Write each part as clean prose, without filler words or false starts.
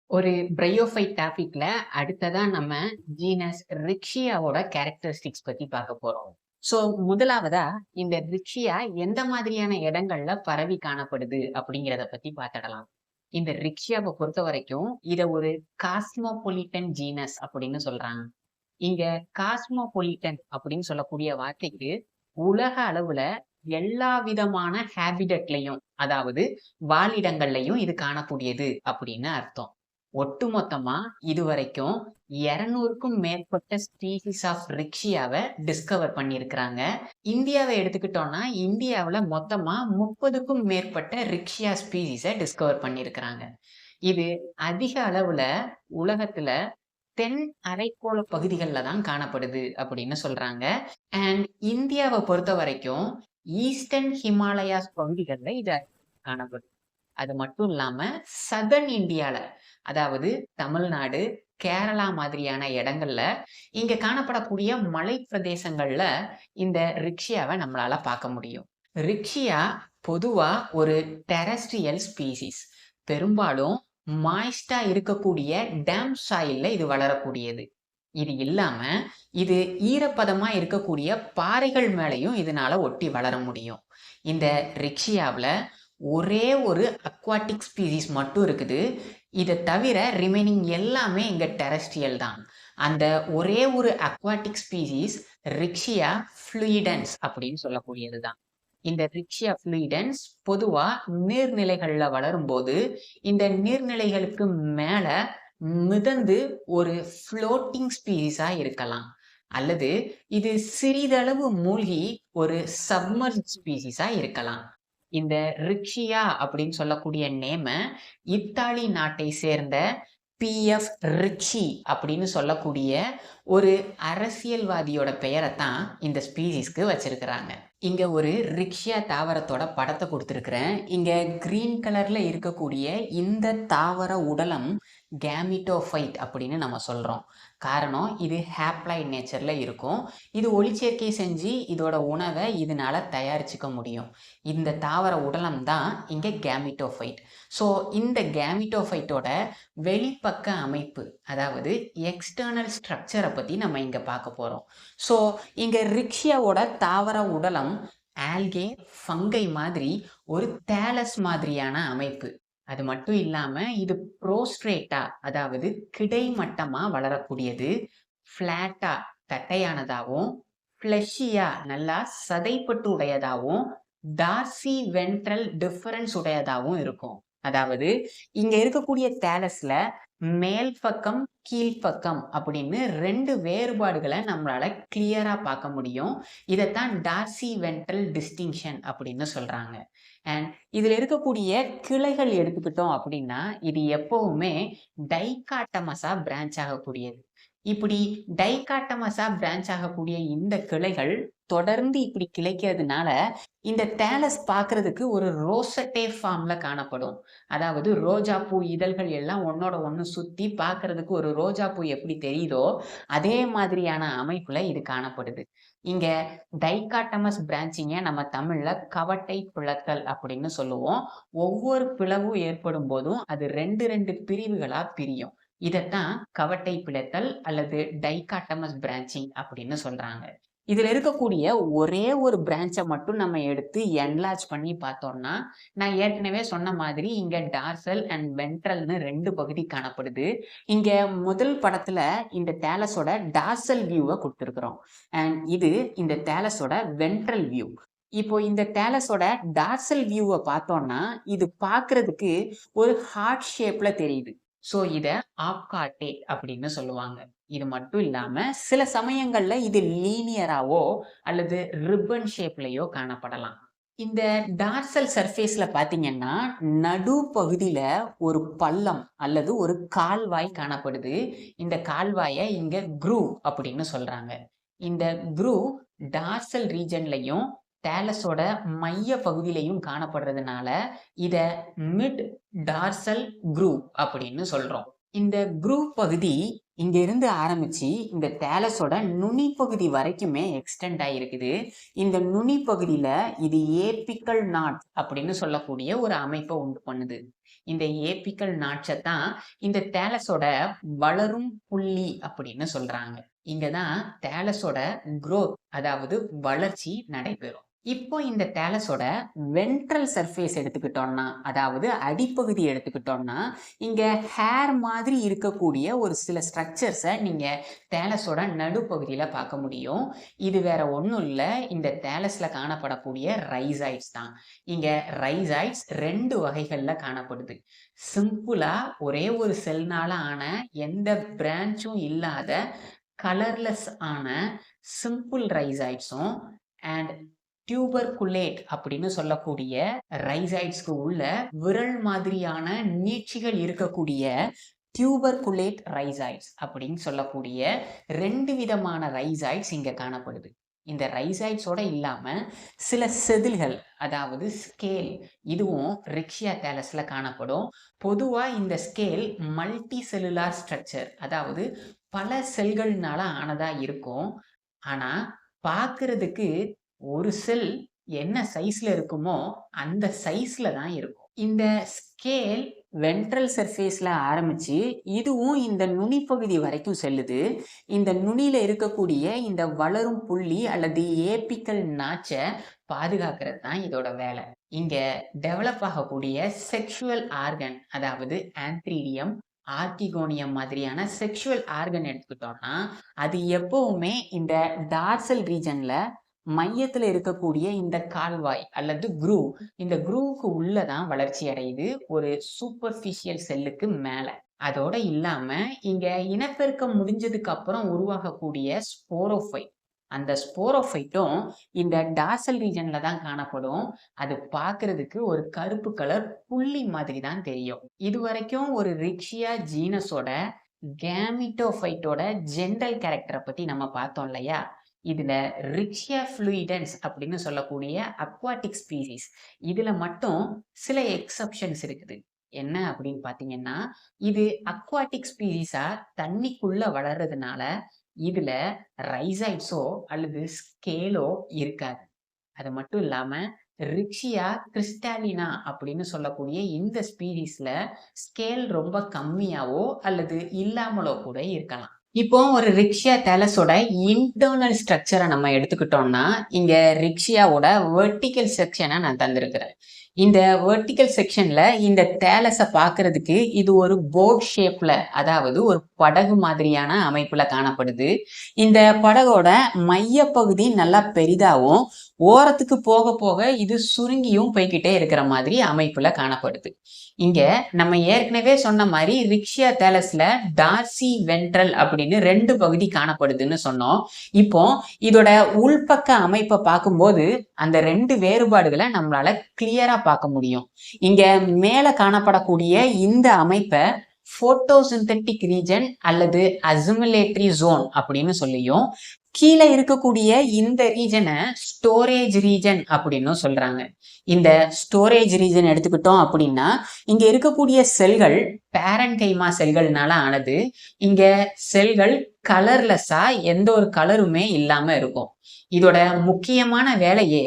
ஒரு பிரையோஃபைட் டாபிக்ல அடுத்ததா நம்ம ஜீனஸ் ரிக்ஷியாவோட கேரக்டரிஸ்டிக்ஸ் பத்தி பார்க்க போறோம். ஸோ முதலாவதா இந்த ரிக்ஷியா எந்த மாதிரியான இடங்கள்ல பரவி காணப்படுது அப்படிங்கிறத பத்தி பார்த்துடலாம். இந்த ரிக்ஷியாவை பொறுத்த வரைக்கும் இத ஒரு காஸ்மோபொலிட்டன் ஜீனஸ் அப்படின்னு சொல்றாங்க. இங்க காஸ்மோபொலிட்டன் அப்படின்னு சொல்லக்கூடிய வார்த்தைக்கு உலக அளவுல எல்லா விதமான ஹேபிடட்லயும், அதாவது வாழிடங்கள்லயும் இது காணக்கூடியது அப்படின்னு அர்த்தம். ஒட்டுமொத்தமா இதுவரைக்கும் 200க்கும் மேற்பட்ட ஸ்பீசிஸ் ஆஃப் ரிக்ஷியாவை டிஸ்கவர் பண்ணியிருக்கிறாங்க. இந்தியாவை எடுத்துக்கிட்டோம்னா இந்தியாவுல மொத்தமா 30க்கும் மேற்பட்ட ரிக்ஷியா ஸ்பீசிஸை டிஸ்கவர் பண்ணியிருக்கிறாங்க. இது அதிக அளவுல உலகத்துல தென் அரைக்கோள பகுதிகளில் தான் காணப்படுது அப்படின்னு சொல்றாங்க. அண்ட் இந்தியாவை பொறுத்த வரைக்கும் ஈஸ்டர்ன் ஹிமாலயாஸ் பகுதிகளில் இது காணப்படுது. அது மட்டும் இல்லாம சதர்ன் இந்தியால, அதாவது தமிழ்நாடு, கேரளா மாதிரியான இடங்கள்ல இங்க காணப்படக்கூடிய மலை பிரதேசங்கள்ல இந்த ரிக்ஷியாவை நம்மளால பார்க்க முடியும். ரிக்ஷியா பொதுவா ஒரு டெரஸ்ட்ரியல் ஸ்பீசிஸ். பெரும்பாலும் மாய்ஸ்டா இருக்கக்கூடிய டேம் சாயில்ல இது வளரக்கூடியது. இது இல்லாம இது ஈரப்பதமா இருக்கக்கூடிய பாறைகள் மேலையும் இதனால ஒட்டி வளர முடியும். இந்த ரிக்ஷியாவில் ஒரே ஒரு அக்வாட்டிக் ஸ்பீசிஸ் மட்டும் இருக்குது. இதை தவிர ரிமைனிங் எல்லாமே இங்க டெரஸ்ட்ரியல் தான். அந்த ஒரே ஒரு அக்வாட்டிக் ஸ்பீசிஸ் ரிக்ஷியா ஃப்ளூயிடன்ஸ் அப்படின்னு சொல்லக்கூடியது தான். இந்த ரிக்ஷியா ஃப்ளூயிடன்ஸ் பொதுவா நீர்நிலைகள்ல வளரும் போது இந்த நீர்நிலைகளுக்கு மேல மிதந்து ஒரு ஃப்ளோட்டிங் ஸ்பீசிஸா இருக்கலாம், அல்லது இது சிறிதளவு மூழ்கி ஒரு சப்மர்ஜ் ஸ்பீசிஸா இருக்கலாம். இந்த ரிக்ஷியா அப்படின்னு சொல்லக்கூடிய நேம இத்தாலி நாட்டை சேர்ந்த பி.எஃப். ரிச்சி அப்படின்னு சொல்லக்கூடிய ஒரு அரசியல்வாதியோட பெயரை தான் இந்த ஸ்பீசிஸ்க்கு வச்சிருக்கிறாங்க. இங்க ஒரு ரிக்ஷியா தாவரத்தோட படத்தை கொடுத்துருக்கிறேன். இங்க கிரீன் கலர்ல இருக்கக்கூடிய இந்த தாவர உடலம் கேமிட்டோஃபைட் அப்படின்னு நம்ம சொல்றோம். காரணம், இது ஹேப்ளாய்ட் நேச்சர்ல இருக்கும். இது ஒளிச்சேர்க்கை செஞ்சு இதோட உணவை இதனால தயாரிச்சுக்க முடியும். இந்த தாவர உடலம் தான் இங்க கேமிட்டோஃபைட். ஸோ இந்த கேமிட்டோஃபைட்டோட வெளிப்பக்க அமைப்பு, அதாவது எக்ஸ்டர்னல் ஸ்ட்ரக்சரை பத்தி நம்ம இங்க பார்க்க போறோம். ஸோ இங்க ரிக்ஷியாவோட தாவர உடலம் ஆல்கே, ஃபங்கை மாதிரி ஒரு தேலஸ் மாதிரியான அமைப்பு. அது மட்டும் இல்லாம இது ப்ரோஸ்ட்ரேட்டா, அதாவது கிடைமட்டமா வளரக்கூடியது, ஃபிளாட்டா தட்டையானதாகவும், ஃப்ளெஷியா நல்லா சதைப்பட்டு உடையதாகவும், டார்சி வென்ட்ரல் டிஃபரன்ஸ் உடையதாகவும் இருக்கும். அதாவது இங்க இருக்கக்கூடிய தேலஸ்ல மேல் பக்கம், கீழ்ப்பக்கம் அப்படின்னு 2 வேறுபாடுகளை நம்மளால கிளியரா பார்க்க முடியும். இதைத்தான் டார்சி வென்ட்ரல் டிஸ்டிங்ஷன் அப்படின்னு சொல்றாங்க. அண்ட் இதுல இருக்கக்கூடிய கிளைகள் எடுத்துக்கிட்டோம் அப்படின்னா இது எப்பவுமே டைகாட்டமஸா பிரான்ச் ஆகக்கூடியது. இப்படி டைகாட்டமஸா பிரான்ச் ஆகக்கூடிய இந்த கிளைகள் தொடர்ந்து இப்படி கிளைக்கிறதுனால இந்த தேலஸ் பார்க்கறதுக்கு ஒரு ரோசட்டே ஃபார்ம்ல காணப்படும். அதாவது ரோஜா பூ இதழ்கள் எல்லாம் ஒன்னோட ஒன்று சுத்தி பார்க்கறதுக்கு ஒரு ரோஜா பூ எப்படி தெரியுதோ அதே மாதிரியான அமைப்புல இது காணப்படுது. இங்க டைகாட்டமஸ் பிரான்ச்சிங்க நம்ம தமிழ்ல கவட்டை பிளத்தல் அப்படின்னு சொல்லுவோம். ஒவ்வொரு பிளவு ஏற்படும் போதும் அது 2 பிரிவுகளா பிரியும். இதைத்தான் கவட்டை பிளத்தல் அல்லது டைகாட்டமஸ் பிரான்ச்சிங் அப்படின்னு சொல்றாங்க. இதுல இருக்கக்கூடிய ஒரே ஒரு பிரான்ச்சை மட்டும் நம்ம எடுத்து என்லார்ஜ் பண்ணி பார்த்தோம்னா, நான் ஏற்கனவே சொன்ன மாதிரி இங்க டார்சல் அண்ட் வென்ட்ரல்னு 2 பகுதி காணப்படுது. இங்க முதல் படத்துல இந்த தேலஸோட டார்சல் வியூவை கொடுத்துருக்குறோம். அண்ட் இது இந்த தேலஸோட வென்ட்ரல் வியூ. இப்போ இந்த தேலஸோட டார்சல் வியூவை பார்த்தோம்னா இது பார்க்கறதுக்கு ஒரு ஹார்ட் ஷேப்ல தெரியுது. ஸோ இதை ஆப்கார்டேட் அப்படின்னு சொல்லுவாங்க. இது மட்டும் இல்லாம சில சமயங்கள்ல இது லீனியராவோ அல்லது ரிப்பன் ஷேப்லயோ காணப்படலாம். இந்த டார்சல் சர்ஃபேஸ்ல பாத்தீங்கன்னா நடு பகுதியில ஒரு பள்ளம் அல்லது ஒரு கால்வாய் காணப்படுது. இந்த கால்வாயை இங்க க்ரூவ் அப்படின்னு சொல்றாங்க. இந்த க்ரூவ் டார்சல் ரீஜன்லையும் தேலஸோட மைய பகுதியிலையும் காணப்படுறதுனால இத மிட் டார்சல் க்ரூவ் அப்படின்னு சொல்றோம். இந்த க்ரூவ் பகுதி இங்க இருந்து ஆரம்பிச்சு இந்த தேலஸோட நுனி பகுதி வரைக்குமே எக்ஸ்டெண்ட் ஆகிருக்குது. இந்த நுனி பகுதியில இது ஏபிக்கல் நாட் அப்படின்னு சொல்லக்கூடிய ஒரு அமைப்பை உண்டு பண்ணுது. இந்த ஏபிக்கல் நாட்சை தான் இந்த தேலஸோட வளரும் புள்ளி அப்படின்னு சொல்றாங்க. இங்கதான் தேலஸோட growth, அதாவது வளர்ச்சி நடைபெறும். இப்போ இந்த தேலஸோட வென்ட்ரல் சர்ஃபேஸ் எடுத்துக்கிட்டோம்னா, அதாவது அடிப்பகுதி எடுத்துக்கிட்டோம்னா, இங்க ஹேர் மாதிரி இருக்கக்கூடிய ஒரு சில ஸ்ட்ரக்சர்ஸை நீங்க தேலஸோட நடுப்பகுதியில பார்க்க முடியும். இது வேற ஒன்றும் இல்லை, இந்த தேலஸ்ல காணப்படக்கூடிய ரைசாய்ட்ஸ் தான். இங்க ரைசாய்ட்ஸ் 2 வகைகள்ல காணப்படுது. சிம்பிளா ஒரே ஒரு செல்னால ஆன எந்த பிரான்ச்சும் இல்லாத கலர்லெஸ் ஆன சிம்பிள் ரைசாய்ட்ஸும் அண்ட் டியூபர்குலேட் அப்படின்னு சொல்லக்கூடிய ரைசாய்ட்ஸ்க்கு உள்ள விரல் மாதிரியான நீட்சிகள் இருக்கக்கூடிய டியூபர்குலேட் ரைசாய்ட்ஸ் அப்படின்னு சொல்லக்கூடிய 2 விதமான ரைசாய்ட்ஸ் இங்க காணப்படுது. இந்த ரைசாய்ட்ஸோட இல்லாம சில செதில்கள், அதாவது ஸ்கேல், இதுவும் ரிக்ஷியா தேலஸ்ல காணப்படும். பொதுவா இந்த ஸ்கேல் மல்டி செல்லுலார் ஸ்ட்ரக்சர், அதாவது பல செல்கள்னால ஆனதா இருக்கும். ஆனா பார்க்கிறதுக்கு ஒரு செல் என்ன சைஸ்ல இருக்குமோ அந்த சைஸ்ல தான் இருக்கும். இந்த ஸ்கேல் வென்ட்ரல் சர்ஃபேஸ்ல ஆரம்பிச்சு இதுவும் இந்த நுனி பகுதி வரைக்கும் செல்லுது. இந்த நுனியில இருக்கக்கூடிய இந்த வளரும் புள்ளி அல்லது ஏபிக்கல் நாட்சை பாதுகாக்கிறது தான் இதோட வேலை. இங்க டெவலப் ஆகக்கூடிய செக்ஷுவல் ஆர்கன், அதாவது ஆந்த்ரீடியம், ஆர்கிகோனியம் மாதிரியான செக்ஷுவல் ஆர்கன் எடுத்துக்கிட்டோம்னா, அது எப்பவுமே இந்த டார்சல் ரீஜன்ல மையத்துல இருக்கக்கூடிய இந்த கால்வாய் அல்லது குரூவ், இந்த குரூவுக்கு உள்ளதான் வளர்ச்சி அடையுது, ஒரு சூப்பர்ஃபிஷியல் செல்லுக்கு மேல. அதோட இல்லாம இங்க இனப்பெருக்கம் முடிஞ்சதுக்கு அப்புறம் உருவாகக்கூடிய ஸ்போரோஃபைட், அந்த ஸ்போரோஃபைட்டும் இந்த டார்சல் ரீஜன்ல தான் காணப்படும். அது பார்க்கிறதுக்கு ஒரு கருப்பு கலர் புள்ளி மாதிரி தான் தெரியும். இது வரைக்கும் ஒரு ரிக்ஷியா ஜீனஸோட கேமிட்டோஃபைட்டோட ஜென்ரல் கேரக்டரை பத்தி நம்ம பார்த்தோம் இல்லையா? இதுல ரிக்ஷியா ஃப்ளூயிடன்ஸ் அப்படின்னு சொல்லக்கூடிய அக்வாட்டிக் ஸ்பீசிஸ், இதுல மட்டும் சில எக்ஸப்ஷன்ஸ் இருக்குது. என்ன அப்படின்னு பாத்தீங்கன்னா, இது அக்வாட்டிக் ஸ்பீசிஸா தண்ணிக்குள்ள வளர்றதுனால இதுல ரைசாய்ட்ஸோ அல்லது ஸ்கேலோ இருக்காது. அது மட்டும் இல்லாம ரிக்ஷியா கிறிஸ்டாலினா அப்படின்னு சொல்லக்கூடிய இந்த ஸ்பீசிஸ்ல ஸ்கேல் ரொம்ப கம்மியாவோ அல்லது இல்லாமலோ கூட இருக்கலாம். இப்போ ஒரு ரிக்ஷியா தேலஸோட இன்டர்னல் ஸ்ட்ரக்சரை நம்ம எடுத்துக்கிட்டோம்னா, இங்க ரிக்ஷியாவோட வெர்டிக்கல் செக்ஷனை நான் தந்திருக்கிறேன். இந்த வெர்டிக்கல் செக்ஷன்ல இந்த தேலஸை பார்க்கிறதுக்கு இது ஒரு போட் ஷேப்ல, அதாவது ஒரு படகு மாதிரியான அமைப்புல காணப்படுது. இந்த படகோட மையப்பகுதி நல்லா பெரிதாகவும் ஓரத்துக்கு போக போக இது சுருங்கியும் போய்கிட்டே இருக்கிற மாதிரி அமைப்புல காணப்படுது. இங்க நம்ம ஏற்கனவே சொன்ன மாதிரி ரிக்ஷியா தேலஸ்ல டார்சி வென்ட்ரல் அப்படின்னு 2 பகுதி காணப்படுதுன்னு சொன்னோம். இப்போ இதோட உள்பக்க அமைப்பை பார்க்கும்போது அந்த 2 வேறுபாடுகளை நம்மளால கிளியரா பார்க்க முடியும். இங்க மேல காணப்படக்கூடிய இந்த அமைப்பை போட்டோசிந்தட்டிக் ரீஜன் அல்லது அசிமுலேட்டரி ஜோன் அப்படின்னு சொல்லியும், கீழே இருக்கக்கூடிய இந்த ரீஜனை ஸ்டோரேஜ் ரீஜன் அப்படின்னு சொல்றாங்க. இந்த ஸ்டோரேஜ் ரீஜன் எடுத்துக்கிட்டோம் அப்படின்னா, இங்க இருக்கக்கூடிய செல்கள் பேரன்கைமா செல்கள்னால ஆனது. இங்க செல்கள் கலர்லெஸ்ஸா எந்த ஒரு கலருமே இல்லாம இருக்கும். இதோட முக்கியமான வேலையே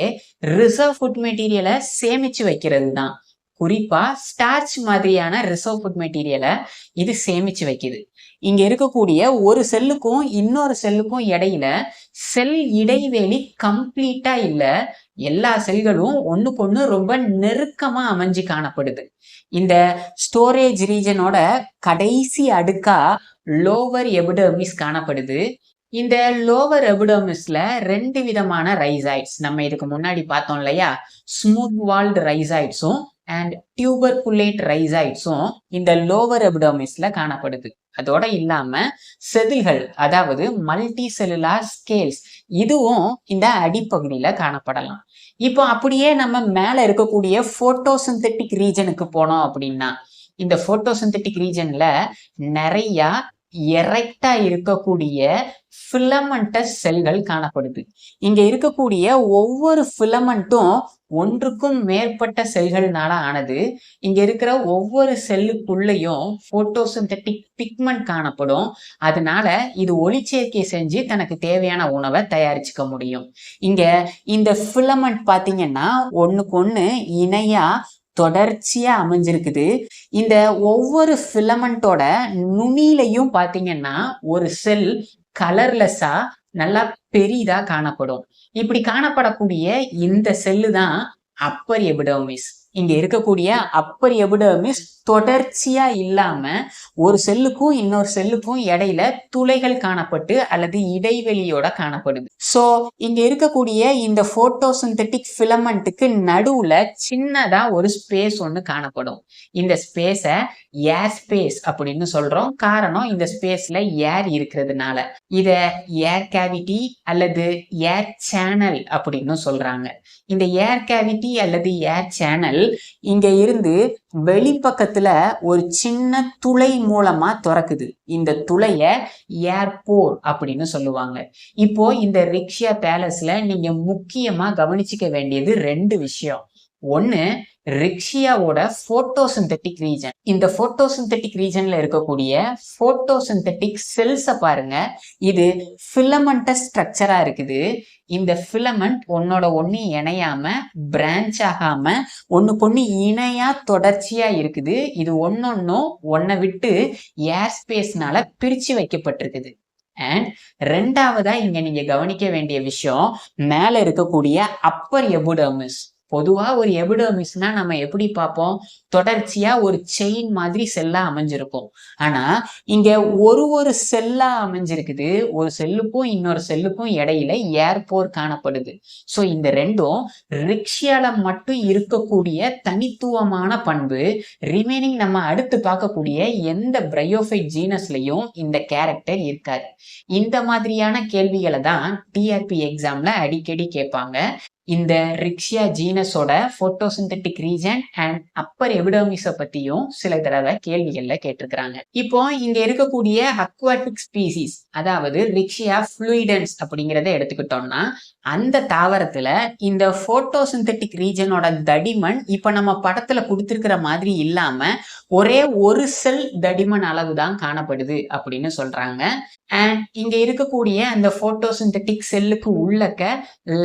ரிசர்வ் ஃபுட் மெட்டீரியலை சேமிச்சு வைக்கிறது தான். குறிப்பா ஸ்டார்ச் மாதிரியான ரிசர்வ் ஃபுட் மெட்டீரியலை இது சேமிச்சு வைக்குது. இங்க இருக்கக்கூடிய ஒரு செல்லுக்கும் இன்னொரு செல்லுக்கும் இடையில செல் இடைவெளி கம்ப்ளீட்டா இல்ல, எல்லா செல்களும் ஒண்ணுக்கு ரொம்ப நெருக்கமா அமைஞ்சு காணப்படுது. இந்த ஸ்டோரேஜ் ரீஜனோட கடைசி அடுக்கா லோவர் எபிடெர்மிஸ் காணப்படுது. இந்த லோவர் எபிடெர்மிஸ்ல 2 விதமான ரைசாய்ட்ஸ் நம்ம இதுக்கு முன்னாடி பார்த்தோம் இல்லையா? ஸ்மூத் வால்டு ரைசாய்ட்ஸும் அண்ட் டியூபர்குலேட் ரைசாய்ட்ஸும் இந்த லோவர் எபிடெர்மிஸ்ல காணப்படுது. அதோட இல்லாம செதில்கள், அதாவது மல்டி செல்லுலார் ஸ்கேல்ஸ், இதுவும் இந்த அடிப்பகுதியில காணப்படலாம். இப்போ அப்படியே நம்ம மேல இருக்கக்கூடிய போட்டோசிந்தட்டிக் ரீஜனுக்கு போனோம் அப்படின்னா, இந்த போட்டோசிந்தட்டிக் ரீஜன்ல நிறைய எரெக்டா இருக்கக்கூடிய ஃபிலமெண்டஸ் செல்கள் காணப்படுது. இங்க இருக்கக்கூடிய ஒவ்வொரு ஃபிலமெண்ட்டும் ஒன்றுக்கும் மேற்பட்ட செல்கள்னால ஆனது. இங்க இருக்கிற ஒவ்வொரு செல்லுக்குள்ளேயும் போட்டோசிந்தட்டிக் பிக்மெண்ட் காணப்படும். அதனால இது ஒளிச்சேர்க்கை செஞ்சு தனக்கு தேவையான உணவை தயாரிச்சுக்க முடியும். இங்க இந்த ஃபிலமெண்ட் பாத்தீங்கன்னா ஒண்ணுக்கு ஒண்ணு இணையா தொடர்ச்சியா அமைஞ்சிருக்குது. இந்த ஒவ்வொரு ஃபிலமெண்டோட நுனியிலையும் பாத்தீங்கன்னா ஒரு செல் கலர்லெஸ்ஸா நல்லா பெரிதா காணப்படும். இப்படி காணப்படக்கூடிய இந்த செல்லு தான் அப்பர் எபிடர்மிஸ். இங்க இருக்கக்கூடிய அப்பர் எபிடர்மிஸ் தொடர்ச்சியா இல்லாம ஒரு செல்லுக்கும் இன்னொரு செல்லுக்கும் இடையில துளைகள் காணப்பட்டு அல்லது இடைவெளியோட காணப்படுது. சோ இங்க இருக்கக்கூடிய இந்த போட்டோசிந்தெட்டிக் ஃபிலமெண்ட்டுக்கு நடுவுல சின்னதா ஒரு ஸ்பேஸ் ஒண்ணு காணப்படும். இந்த ஸ்பேஸ ஏர் ஸ்பேஸ் அப்படின்னு சொல்றோம். காரணம் இந்த ஸ்பேஸ்ல ஏர் இருக்கிறதுனால. இத ஏர் கேவிட்டி அல்லது ஏர் சேனல் அப்படின்னு சொல்றாங்க. இந்த ஏர் கேவிட்டி அல்லது ஏர் சேனல் இங்க இருந்து வெளிப்பக்கத்துல ஒரு சின்ன துளை மூலமா திறக்குது. இந்த துளைய ஏர்போர் அப்படின்னு சொல்லுவாங்க. இப்போ இந்த ரிக்ஷியா பேலஸ்ல நீங்க முக்கியமா கவனிச்சுக்க வேண்டியது 2 விஷயம். ஒண்ணு, ரிக்ஷியாவோட போட்டோசிந்தெட்டிக் ரீஜன். இந்த போட்டோசிந்தெட்டிக் ரீஜன்ல இருக்கக்கூடிய போட்டோசிந்தெட்டிக் செல்ஸ பாருங்க. இது ஃபிலமெண்டஸ் ஸ்ட்ரக்சரா இருக்குது. இந்த ஃபிலமெண்ட் ஒன்னோட ஒண்ணு இணையாம பிரான்ச் ஆகாம ஒண்ணுக்கொண்ணு இணையா தொடர்ச்சியா இருக்குது. இது ஒன்னொன்னும் ஒன்ன விட்டு ஏர் ஸ்பேஸ்னால பிரிச்சு வைக்கப்பட்டிருக்குது. அண்ட் 2வதா இங்க நீங்க கவனிக்க வேண்டிய விஷயம், மேல இருக்கக்கூடிய அப்பர் எபிடர்மிஸ். பொதுவா ஒரு எபிடர்மிஸ்னா நம்ம எப்படி பார்ப்போம்? தொடர்ச்சியா ஒரு செயின் மாதிரி செல்லா அமைஞ்சிருக்கும். ஆனா இங்க ஒரு செல்லா அமைஞ்சிருக்குது. ஒரு செல்லுக்கும் இன்னொரு செல்லுக்கும் இடையில ஏர்போர் காணப்படுது. சோ இந்த 2ம் ரிக்ஷியால மட்டும் இருக்கக்கூடிய தனித்துவமான பண்பு. ரிமைனிங் நம்ம அடுத்து பார்க்கக்கூடிய எந்த பிரையோஃபைட் ஜீனஸ்லயும் இந்த கேரக்டர் இருக்காது. இந்த மாதிரியான கேள்விகளை தான் டிஆர்பி எக்ஸாம்ல அடிக்கடி கேட்பாங்க. இந்த ரிக்ஷியா ஜீனஸோட போட்டோசிந்தெட்டிக் ரீஜன் அண்ட் அப்பர் எபிடர்மிஸ பத்தியும் சில தடவை கேள்விகள்ல கேட்டிருக்கிறாங்க. இப்போ இங்க இருக்கக்கூடிய அக்வாட்டிக் ஸ்பீசிஸ், அதாவது ரிக்ஷியா ஃப்ளூயிடன்ஸ் அப்படிங்கிறத எடுத்துக்கிட்டோம்னா, அந்த தாவரத்துல இந்த போட்டோசிந்தெட்டிக் ரீஜனோட தடிமன் இப்ப நம்ம படத்துல கொடுத்திருக்கிற மாதிரி இல்லாம ஒரே ஒரு செல் தடிமன் அளவு தான் காணப்படுது அப்படின்னு சொல்றாங்க. அண்ட் இங்க இருக்கக்கூடிய அந்த போட்டோசிந்தெட்டிக் செல்லுக்கு உள்ளக்க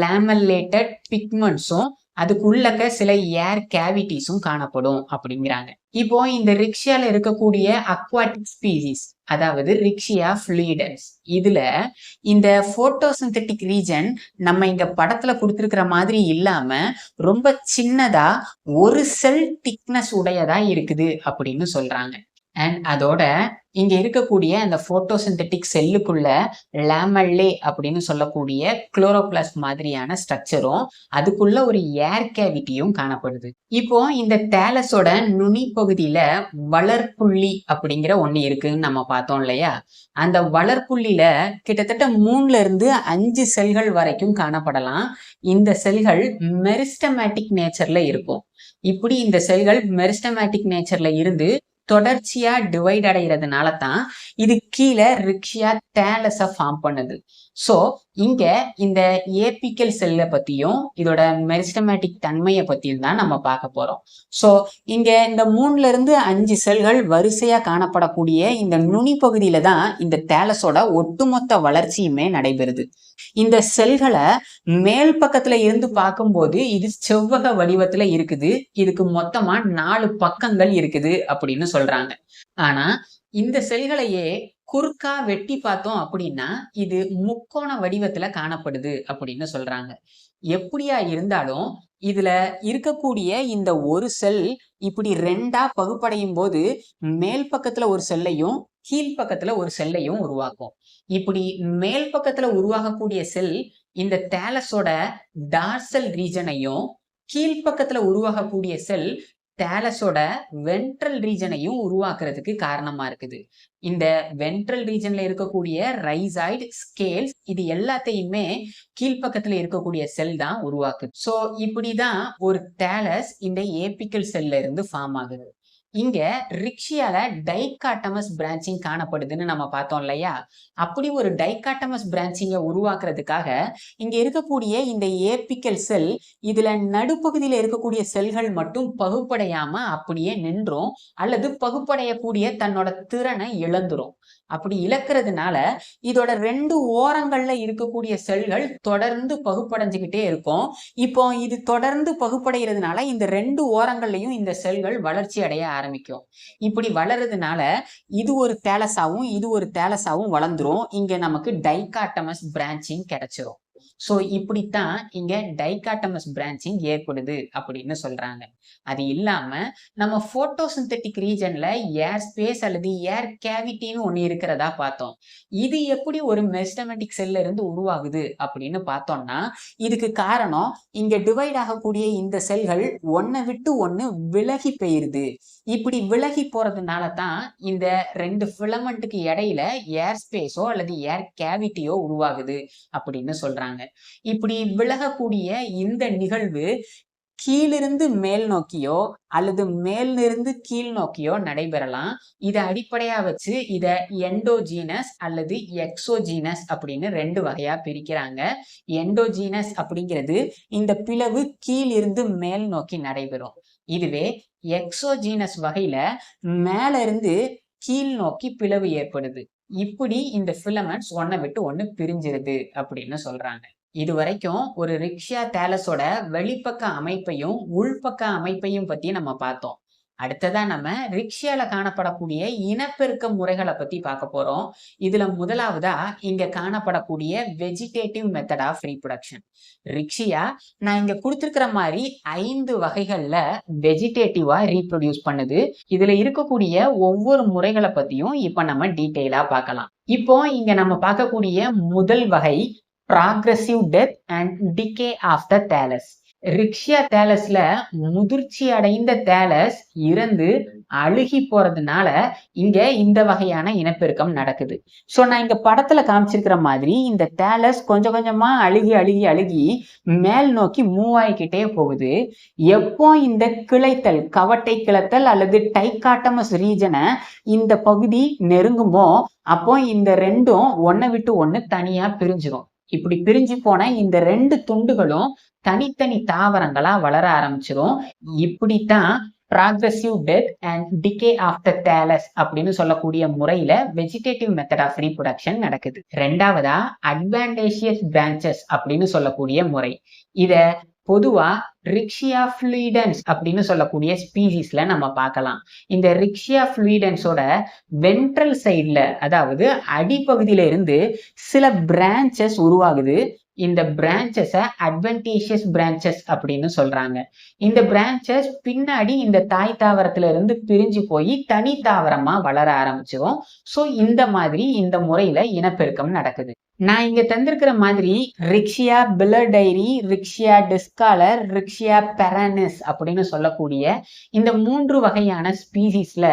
லேமல்லேட்டட் பிக்மெண்ட்ஸும் அதுக்குள்ளக்க சில ஏர் கேவிட்டிஸும் காணப்படும் அப்படிங்கிறாங்க. இப்போ இந்த ரிக்ஷியால இருக்கக்கூடிய அக்வாட்டிக் ஸ்பீசிஸ், அதாவது ரிக்ஷியா ஃப்ளூயிடன்ஸ், இதுல இந்த போட்டோசிந்தெட்டிக் ரீஜன் நம்ம இங்க படத்துல கொடுத்திருக்கிற மாதிரி இல்லாம ரொம்ப சின்னதா ஒரு செல் திக்னஸ் உடையதா இருக்குது அப்படின்னு சொல்றாங்க. அண்ட் அதோட இங்க இருக்கக்கூடிய அந்த போட்டோசிந்தெட்டிக் செல்லுக்குள்ள லேமல்லே அப்படின்னு சொல்லக்கூடிய குளோரோபிளாஸ்ட் மாதிரியான ஸ்ட்ரக்சரும் அதுக்குள்ள ஒரு ஏர் கேவிட்டியும் காணப்படுது. இப்போ இந்த தேலஸோட நுனி பகுதியில வளர்ப்புள்ளி அப்படிங்கிற ஒண்ணு இருக்குன்னு நம்ம பார்த்தோம் இல்லையா? அந்த வளர்ப்புள்ளில கிட்டத்தட்ட 3ல இருந்து 5 செல்கள் வரைக்கும் காணப்படலாம். இந்த செல்கள் மெரிஸ்டமேட்டிக் நேச்சர்ல இருக்கும். இப்படி இந்த செல்கள் மெரிஸ்டமேட்டிக் நேச்சர்ல இருந்து தொடர்ச்சியா டிவைட் அடைகிறதுனால தான் இது கீழே ரிக்ஷியா தேலஸ ஃபார்ம் பண்ணுது. சோ இங்க இந்த ஏபிக்கல் செல்ல பத்தியும் இதோட மெரிஸ்டமேட்டிக் தன்மையை பத்தியும் தான் நம்ம பார்க்க போறோம். சோ இங்க இந்த 3ல இருந்து 5 செல்கள் வரிசையா காணப்படக்கூடிய இந்த நுனி பகுதியில தான் இந்த தேலஸோட ஒட்டுமொத்த வளர்ச்சியுமே நடைபெறுது. இந்த செல்களை மேல் பக்கத்துல இருந்து பார்க்கும்போது இது செவ்வக வடிவத்துல இருக்குது. இதுக்கு மொத்தமா 4 பக்கங்கள் இருக்குது அப்படின்னு சொல்றாங்க. ஆனா இந்த செல்களையே குறுக்கா வெட்டி பார்த்தோம் அப்படின்னா இது முக்கோண வடிவத்துல காணப்படுது அப்படின்னு சொல்றாங்க. எப்படியா இருந்தாலும் இதுல இருக்கக்கூடிய இந்த ஒரு செல் இப்படி 2ஆ பகுப்படையும் போது மேல் பக்கத்துல ஒரு செல்லையும் கீழ்பக்கத்துல ஒரு செல்லையும் உருவாக்கும். இப்படி மேல் பக்கத்துல உருவாகக்கூடிய செல் இந்த தேலஸோட டார்சல் ரீஜனையும், கீழ்பக்கத்துல உருவாகக்கூடிய செல் தேலஸோட வென்ட்ரல் ரீஜனையும் உருவாக்குறதுக்கு காரணமா இருக்குது. இந்த வென்ட்ரல் ரீஜன்ல இருக்கக்கூடிய ரைசாய்டு, ஸ்கேல்ஸ், இது எல்லாத்தையுமே கீழ்பக்கத்துல இருக்கக்கூடிய செல் தான் உருவாக்குது. சோ இப்படிதான் ஒரு தேலஸ் இந்த ஏபிக்கல் செல்ல இருந்து ஃபார்ம் ஆகுது. இங்க ரிக்ஷியால டைகாட்டமஸ் பிரான்ச்சிங் காணப்படுதுன்னு நம்ம பார்த்தோம் இல்லையா? அப்படி ஒரு டைகாட்டமஸ் பிரான்ச்சிங்கை உருவாக்குறதுக்காக இங்க இருக்கக்கூடிய இந்த ஏபிக்கல் செல் இதுல நடுப்பகுதியில இருக்கக்கூடிய செல்கள் மட்டும் பகுப்படையாம அப்படியே நின்றும், அல்லது பகுப்படையக்கூடிய தன்னோட திறனை இழந்துரும். அப்படி இழக்கிறதுனால இதோட 2 ஓரங்கள்ல இருக்கக்கூடிய செல்கள் தொடர்ந்து பகுப்படைஞ்சுக்கிட்டே இருக்கும். இப்போ இது தொடர்ந்து பகுப்படைகிறதுனால இந்த 2 ஓரங்கள்லயும் இந்த செல்கள் வளர்ச்சி அடைய ஆரம்பிக்கும். இப்படி வளர்றதுனால இது ஒரு தேலஸாவும் இது ஒரு தேலஸாவும் வளர்ந்துரும். இங்க நமக்கு டைகாட்டமஸ் பிரான்ச்சிங் கிடைச்சிரும். சோ இப்படித்தான் இங்க டைகாட்டமஸ் பிரான்ச்சிங் ஏற்படுது அப்படின்னு சொல்றாங்க. அது இல்லாம நம்ம போட்டோசிந்தெட்டிக் ரீஜன்ல ஏர் ஸ்பேஸ் அல்லது ஏர் கேவிட்டின்னு ஒண்ணு இருக்கிறதா பார்த்தோம். இது எப்படி ஒரு மெரிஸ்டெமடிக் செல்ல இருந்து உருவாகுது அப்படின்னு பார்த்தோம்னா, இதுக்கு காரணம் இங்க டிவைட் ஆகக்கூடிய இந்த செல்கள் ஒன்னை விட்டு ஒண்ணு விலகி போயிருது. இப்படி விலகி போறதுனால தான் இந்த 2 ஃபிலமெண்ட்டுக்கு இடையில ஏர் ஸ்பேஸோ அல்லது ஏர் கேவிட்டியோ உருவாகுது அப்படின்னு சொல்றாங்க. இப்படி விலகக்கூடிய இந்த நிகழ்வு கீழிருந்து மேல் நோக்கியோ அல்லது மேலிருந்து கீழ் நோக்கியோ நடைபெறலாம். இதை அடிப்படையா வச்சு இத எண்டோஜீனஸ் அல்லது எக்ஸோஜீனஸ் அப்படின்னு 2 வகையா பிரிக்கிறாங்க. எண்டோஜீனஸ் அப்படிங்கிறது இந்த பிளவு கீழிருந்து மேல் நோக்கி நடைபெறும். இதுவே எக்ஸோஜீனஸ் வகையில மேல இருந்து கீழ் நோக்கி பிளவு ஏற்படுது. இப்படி இந்த ஃபிலமெண்ட்ஸ் ஒன்னை விட்டு ஒண்ணு பிரிஞ்சிருது அப்படின்னு சொல்றாங்க. இது வரைக்கும் ஒரு ரிக்ஷியா தேலஸோட வெளிப்பக்க அமைப்பையும் உள்பக்க அமைப்பையும் பத்தி நம்ம பார்த்தோம். அடுத்ததா நம்ம ரிக்ஷியால காணப்படக்கூடிய இனப்பெருக்க முறைகளை பத்தி பார்க்க போறோம். இதுல முதலாவதா இங்க காணப்படக்கூடிய வெஜிடேட்டிவ் மெத்தட் ஆஃப் ரீப்ரொடக்ஷன். ரிக்ஷியா நான் இங்க கொடுத்திருக்கிற மாதிரி 5 வகைகள்ல வெஜிடேட்டிவா ரீப்ரொடியூஸ் பண்ணுது. இதுல இருக்கக்கூடிய ஒவ்வொரு முறைகளை பத்தியும் இப்ப நம்ம டீட்டெயிலா பார்க்கலாம். இப்போ இங்க நம்ம பார்க்கக்கூடிய முதல் வகை progressive death and decay of the thallus. Riccia தேலஸ்ல முதிர்ச்சி அடைந்த தேலஸ் இறந்து அழுகி போறதுனால இங்க இந்த வகையான இனப்பெருக்கம் நடக்குது. சோ நான் இங்க படத்துல காமிச்சிருக்கிற மாதிரி இந்த தேலஸ் கொஞ்சம் கொஞ்சமா அழுகி மேல் நோக்கி மூவ் ஆகிக்கிட்டே போகுது. எப்போ இந்த கிளைத்தல் கவட்டை கிளத்தல் அல்லது டைகாட்டமஸ் ரீஜனை இந்த பகுதி நெருங்குமோ அப்போ இந்த 2ம் ஒன்னை விட்டு ஒண்ணு தனியா பிரிஞ்சிடும். இப்படி பிரிஞ்சு போன இந்த 2 துண்டுகளும் தனித்தனி தாவரங்களா வளர ஆரம்பிச்சிடும். இப்படித்தான் progressive death and decay of the thallus அப்படின்னு சொல்லக்கூடிய முறையில வெஜிடேட்டிவ் மெத்தட் ஆஃப் ரீப்ரொடக்ஷன் நடக்குது. 2வதா அட்வான்டேஜியஸ் பிரான்ச்சஸ் அப்படின்னு சொல்லக்கூடிய முறை. இத பொதுவா ரிக்ஷியா ஃப்ளூயிடன்ஸ் அப்படின்னு சொல்லக்கூடிய ஸ்பீசிஸ்ல நம்ம பார்க்கலாம். இந்த ரிக்ஷியா ஃப்ளூயிடன்ஸோட வென்ட்ரல் சைட்ல, அதாவது அடிப்பகுதியில இருந்து சில பிரான்ச்சஸ் உருவாகுது. இந்த பிரான்ச்சஸை அட்வான்டேஜியஸ் பிரான்ச்சஸ் அப்படின்னு சொல்றாங்க. இந்த பிரான்ச்சஸ் பின்னாடி இந்த தாய் தாவரத்துல இருந்து பிரிஞ்சு போய் தனி தாவரமா வளர ஆரம்பிச்சிடும். சோ இந்த மாதிரி இந்த முறையில இனப்பெருக்கம் நடக்குது. நான் இங்க தந்திருக்கிற மாதிரி ரிக்ஷியா பில்லர்டைரி, ரிக்ஷியா டிஸ்காலர், ரிக்ஷியா பெரானிஸ் அப்படின்னு சொல்லக்கூடிய இந்த 3 வகையான ஸ்பீசிஸ்ல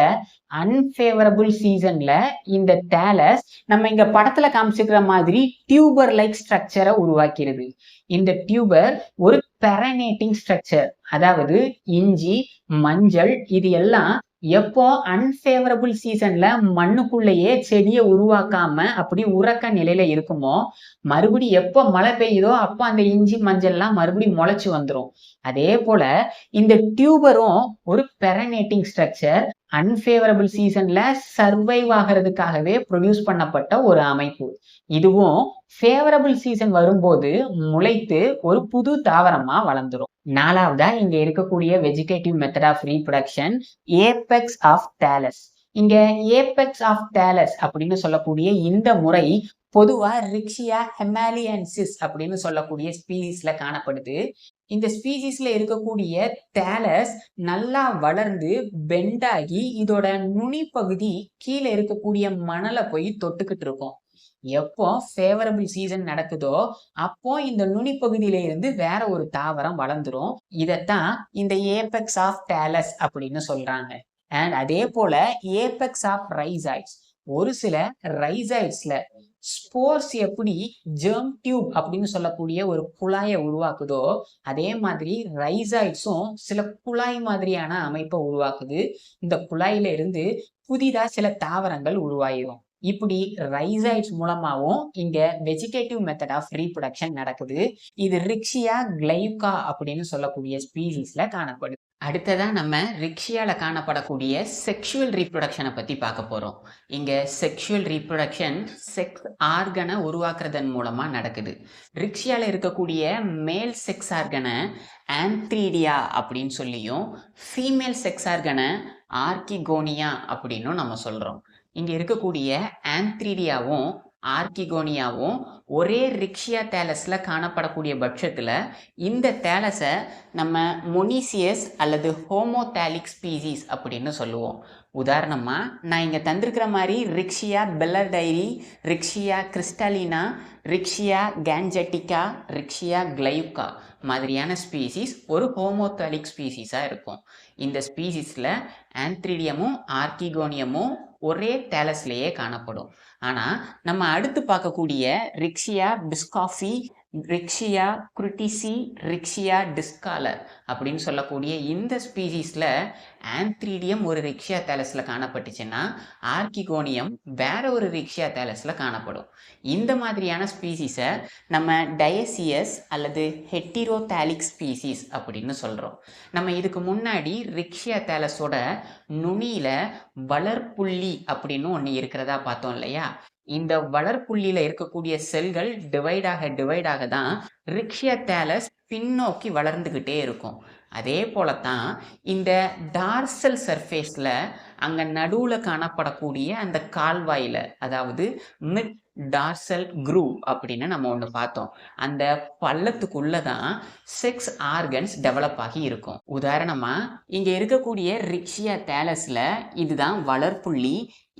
அன்ஃபேவரபிள் சீசன்ல இந்த தேலஸ் நம்ம இங்க படத்துல காமிச்சிருக்கிற மாதிரி டியூபர் லைக் ஸ்ட்ரக்சரை உருவாக்கிறது. இந்த டியூபர் ஒரு பெரனேட்டிங் ஸ்ட்ரக்சர், அதாவது இஞ்சி, மஞ்சள் இது எல்லாம் எப்போ அன்ஃபேவரபிள் சீசன்ல மண்ணுக்குள்ளேயே செடியை உருவாக்காம அப்படி உறக்க நிலையில இருக்குமோ, மறுபடி எப்போ மழை பெய்யுதோ அப்போ அந்த இஞ்சி மஞ்சள்லாம் மறுபடியும் முளைச்சு வந்துடும். அதே போல இந்த டியூபரும் ஒரு பெரனேட்டிங் ஸ்ட்ரக்சர், அன்ஃபேவரபிள் சீசன்ல சர்வைவ் ஆகிறதுக்காகவே ப்ரொடியூஸ் பண்ணப்பட்ட ஒரு அமைப்பு. இதுவும் ஃபேவரபிள் சீசன் வரும்போது முளைத்து ஒரு புது தாவரமா வளர்ந்துரும். 4வதா இங்க இருக்கக்கூடிய vegetative method of reproduction apex of thallus. இங்க ஏபெக்ஸ் ஆஃப் தேலஸ் அப்படின்னு சொல்லக்கூடிய இந்த முறை பொதுவா ரிக்ஷியா ஹெமாலியன்சிஸ் அப்படின்னு சொல்லக்கூடிய ஸ்பீசிஸ்ல காணப்படுது. இந்த ஸ்பீசிஸ்ல இருக்கக்கூடிய தேலஸ் நல்லா வளர்ந்து பெண்டாகி இதோட நுனி பகுதி கீழே இருக்கக்கூடிய மணலை போய் தொட்டுக்கிட்டு இருக்கும். எப்போ ஃபேவரபிள் சீசன் நடக்குதோ அப்போ இந்த நுனி பகுதியில இருந்து வேற ஒரு தாவரம் வளர்ந்துரும். இதத்தான் இந்த ஏபெக்ஸ் ஆஃப் தேலஸ் அப்படின்னு சொல்றாங்க. அண்ட் அதே போல ஏபெக்ஸ் ஆஃப் ரைசாய்ட்ஸ், ஒரு சில ரைசைட்ஸ்ல ஸ்போர்ஸ் எப்படி ஜெர்ம் டியூப் அப்படின்னு சொல்லக்கூடிய ஒரு குழாயை உருவாக்குதோ அதே மாதிரி ரைசைட்ஸும் சில குழாய் மாதிரியான அமைப்பை உருவாக்குது. இந்த குழாயில இருந்து புதிதா சில தாவரங்கள் உருவாயிரும். இப்படி ரைசைட்ஸ் மூலமாவும் இங்க வெஜிடேட்டிவ் மெத்தட் ஆஃப் ரீப்ரொடக்ஷன் நடக்குது. இது ரிக்ஷியா கிளையுகா அப்படின்னு சொல்லக்கூடிய ஸ்பீசிஸ்ல காணப்படுது. அடுத்ததா நம்ம ரிக்ஷியால காணப்படக்கூடிய செக்ஷுவல் ரீப்ரொடக்ஷனை பத்தி பார்க்க போறோம். இங்க செக்ஷுவல் ரீப்ரொடக்ஷன் செக்ஸ் ஆர்கனை உருவாக்குறதன் மூலமா நடக்குது. ரிக்ஷியால இருக்கக்கூடிய மேல் செக்ஸ் ஆர்கனை ஆந்த்ரீடியா அப்படின்னு சொல்லியும் ஃபீமேல் செக்ஸ் ஆர்கனை ஆர்கிகோனியா அப்படின்னும் நம்ம சொல்றோம். இங்க இருக்கக்கூடிய ஆந்த்ரீடியாவும் ஆர்கிகோனியாவும் ஒரே ரிக்ஷியா தேலஸ்ல காணப்படக்கூடிய பட்சத்துல இந்த தேலஸை நம்ம மொனீசியஸ் அல்லது ஹோமோதாலிக் ஸ்பீசிஸ் அப்படின்னு சொல்லுவோம். உதாரணமா நான் இங்க தந்திருக்கிற மாதிரி ரிக்ஷியா பெல்லர்டைரி, ரிக்ஷியா கிறிஸ்டாலினா, ரிக்ஷியா கேன்ஜெட்டிகா, ரிக்ஷியா கிளையுகா மாதிரியான ஸ்பீசிஸ் ஒரு ஹோமோதாலிக் ஸ்பீசிஸா இருக்கும். இந்த ஸ்பீசிஸ்ல ஆந்த்ரீடியமும் ஆர்கிகோனியமும் ஒரே தேலஸ்லேயே காணப்படும். ஆனா நம்ம அடுத்து பார்க்கக்கூடிய ரிக்ஷியா பிஸ்காஃபி, ரிக்ஷியா குரிட்டிசி, ரிக்ஷியா டிஸ்காலர் அப்படின்னு சொல்லக்கூடிய இந்த ஸ்பீசிஸ்ல ஆந்த்ரீடியம் ஒரு ரிக்ஷியா தேலஸ்ல காணப்பட்டுச்சுன்னா ஆர்கிகோனியம் வேற ஒரு ரிக்ஷியா தேலஸ்ல காணப்படும். இந்த மாதிரியான ஸ்பீசிஸை நம்ம டயசியஸ் அல்லது ஹெட்டிரோதாலிக் ஸ்பீசிஸ் அப்படின்னு சொல்றோம். நம்ம இதுக்கு முன்னாடி ரிக்ஷியா தேலஸோட நுனியில வளர்ப்புள்ளி அப்படின்னு ஒண்ணு இருக்கிறதா பார்த்தோம் இல்லையா? இந்த வளர்ப்புள்ளியில இருக்கக்கூடிய செல்கள் டிவைடாக தான் ரிக்ஷியா தேலஸ் பின்னோக்கி வளர்ந்துகிட்டே இருக்கும். அதே போலத்தான் இந்த டார்சல் சர்ஃபேஸ்ல அங்க நடுவுல காணப்படக்கூடிய அந்த கால்வாயில, அதாவது மிட் டார்சல் க்ரூவ் அப்படின்னு நம்ம ஒன்று பார்த்தோம். அந்த பள்ளத்துக்குள்ளதான் செக்ஸ் ஆர்கன்ஸ் டெவலப் ஆகி இருக்கும். உதாரணமா இங்க இருக்கக்கூடிய ரிக்ஷியா தேலஸ்ல இதுதான் வளர்ப்புள்ளி.